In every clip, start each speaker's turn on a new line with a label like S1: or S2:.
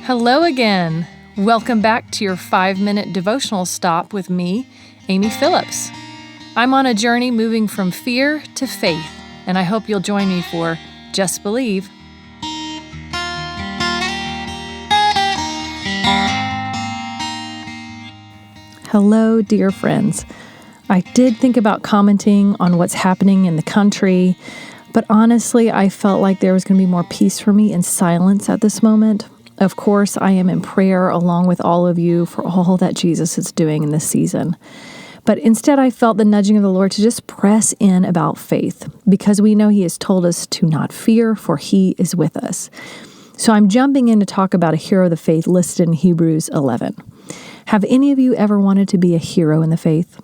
S1: Hello again. Welcome back to your 5-minute devotional stop with me, Amy Phillips. I'm on a journey moving from fear to faith, and I hope you'll join me for Just Believe. Hello, dear friends. I did think about commenting on what's happening in the country, but honestly, I felt like there was going to be more peace for me in silence at this moment. Of course, I am in prayer along with all of you for all that Jesus is doing in this season. But instead, I felt the nudging of the Lord to just press in about faith, because we know He has told us to not fear, for He is with us. So I'm jumping in to talk about a hero of the faith listed in Hebrews 11. Have any of you ever wanted to be a hero in the faith?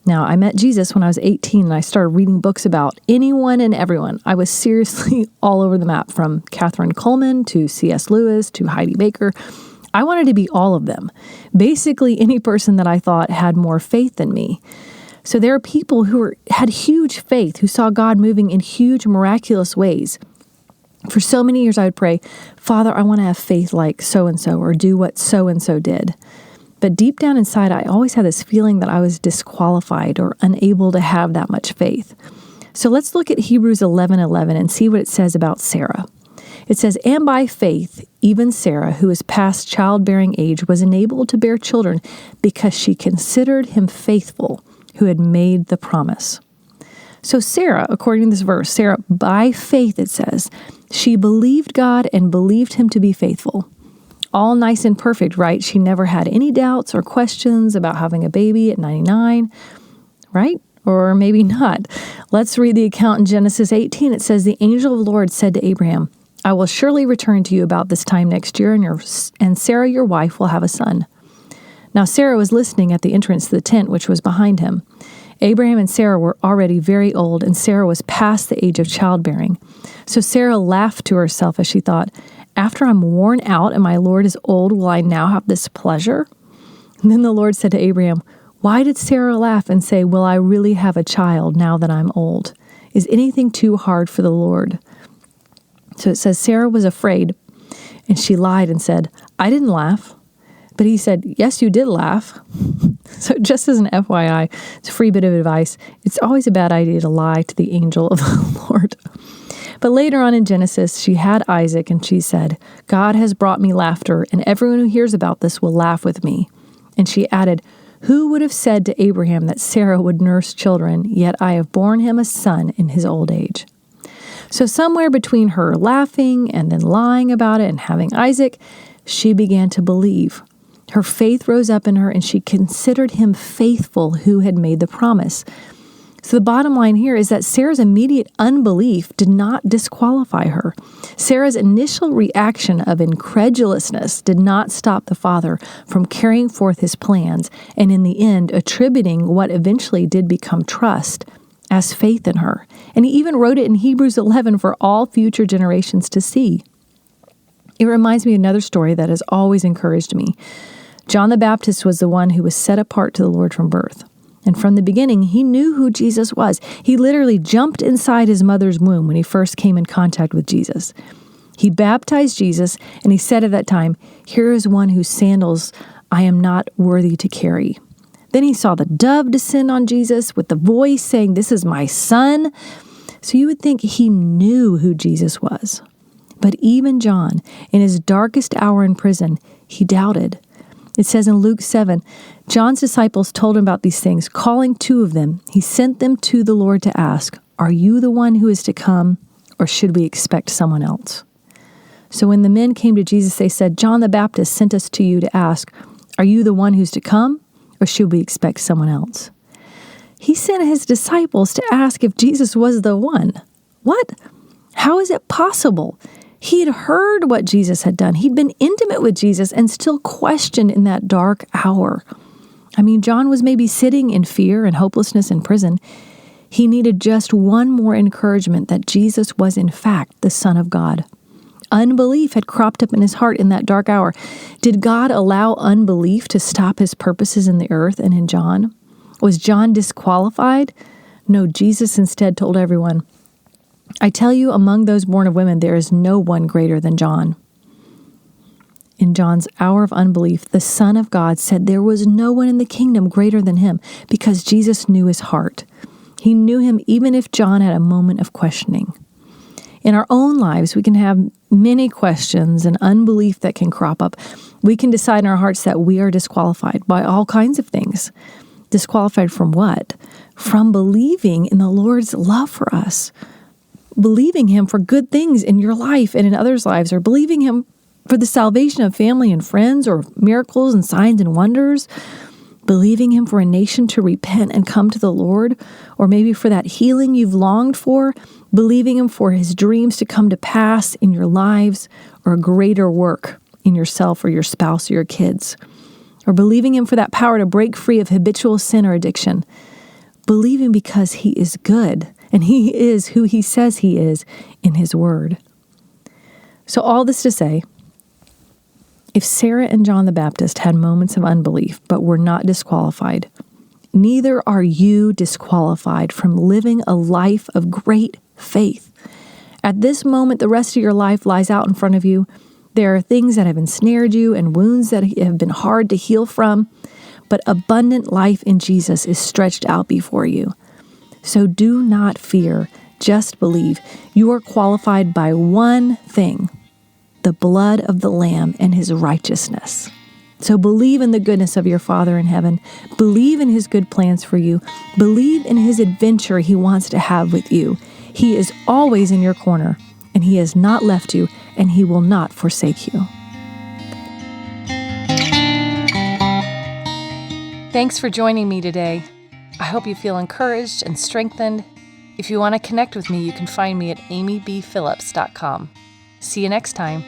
S1: Now, I met Jesus when I was 18 and I started reading books about anyone and everyone. I was seriously all over the map, from Catherine Coleman to C.S. Lewis to Heidi Baker. I wanted to be all of them. Basically, any person that I thought had more faith than me. So there are people who had huge faith, who saw God moving in huge, miraculous ways. For so many years, I would pray, Father, I want to have faith like so-and-so, or do what so-and-so did. But deep down inside, I always had this feeling that I was disqualified or unable to have that much faith. So let's look at Hebrews 11:11 and see what it says about Sarah. It says, "And by faith, even Sarah, who is past childbearing age, was enabled to bear children because she considered him faithful who had made the promise." So Sarah, according to this verse, Sarah, by faith, it says, she believed God and believed him to be faithful. All nice and perfect, right? She never had any doubts or questions about having a baby at 99, right? Or maybe not. Let's read the account in Genesis 18. It says, "The angel of the Lord said to Abraham, I will surely return to you about this time next year, and Sarah, your wife, will have a son." Now Sarah was listening at the entrance to the tent, which was behind him. Abraham and Sarah were already very old, and Sarah was past the age of childbearing. So Sarah laughed to herself as she thought, "After I'm worn out and my Lord is old, will I now have this pleasure?" And then the Lord said to Abraham, "Why did Sarah laugh and say, 'Will I really have a child now that I'm old? Is anything too hard for the Lord?'" So it says Sarah was afraid, and she lied and said, "I didn't laugh." But he said, "Yes, you did laugh." So just as an FYI, it's a free bit of advice. It's always a bad idea to lie to the angel of the Lord. But later on in Genesis, she had Isaac, and she said, "God has brought me laughter, and everyone who hears about this will laugh with me." And she added, "Who would have said to Abraham that Sarah would nurse children, yet I have borne him a son in his old age." So somewhere between her laughing and then lying about it and having Isaac, she began to believe. Her faith rose up in her, and she considered him faithful who had made the promise. So the bottom line here is that Sarah's immediate unbelief did not disqualify her. Sarah's initial reaction of incredulousness did not stop the Father from carrying forth his plans, and in the end attributing what eventually did become trust as faith in her. And he even wrote it in Hebrews 11 for all future generations to see. It reminds me of another story that has always encouraged me. John the Baptist was the one who was set apart to the Lord from birth. And from the beginning, he knew who Jesus was. He literally jumped inside his mother's womb when he first came in contact with Jesus. He baptized Jesus, and he said at that time, "Here is one whose sandals I am not worthy to carry." Then he saw the dove descend on Jesus with the voice saying, "This is my son." So you would think he knew who Jesus was. But even John, in his darkest hour in prison, he doubted. It says in Luke 7, John's disciples told him about these things. Calling 2 of them, he sent them to the Lord to ask, "Are you the one who is to come, or should we expect someone else?" So when the men came to Jesus, they said, "John the Baptist sent us to you to ask, are you the one who's to come, or should we expect someone else?" He sent his disciples to ask if Jesus was the one. What? How is it possible? He had heard what Jesus had done. He'd been intimate with Jesus and still questioned in that dark hour. I mean, John was maybe sitting in fear and hopelessness in prison. He needed just one more encouragement that Jesus was in fact the Son of God. Unbelief had cropped up in his heart in that dark hour. Did God allow unbelief to stop his purposes in the earth and in John? Was John disqualified? No, Jesus instead told everyone, "I tell you, among those born of women, there is no one greater than John." In John's hour of unbelief, the Son of God said there was no one in the kingdom greater than him because Jesus knew his heart. He knew him even if John had a moment of questioning. In our own lives, we can have many questions and unbelief that can crop up. We can decide in our hearts that we are disqualified by all kinds of things. Disqualified from what? From believing in the Lord's love for us. Believing him for good things in your life and in others' lives, or believing him for the salvation of family and friends, or miracles and signs and wonders, believing him for a nation to repent and come to the Lord, or maybe for that healing you've longed for, believing him for his dreams to come to pass in your lives, or a greater work in yourself or your spouse or your kids, or believing him for that power to break free of habitual sin or addiction, believing because he is good and he is who he says he is in his word. So all this to say, if Sarah and John the Baptist had moments of unbelief but were not disqualified, neither are you disqualified from living a life of great faith. At this moment, the rest of your life lies out in front of you. There are things that have ensnared you and wounds that have been hard to heal from, but abundant life in Jesus is stretched out before you. So do not fear, just believe. You are qualified by one thing: the blood of the Lamb and his righteousness. So believe in the goodness of your Father in heaven. Believe in his good plans for you. Believe in his adventure he wants to have with you. He is always in your corner, and he has not left you, and he will not forsake you. Thanks for joining me today. I hope you feel encouraged and strengthened. If you want to connect with me, you can find me at amybphillips.com. See you next time.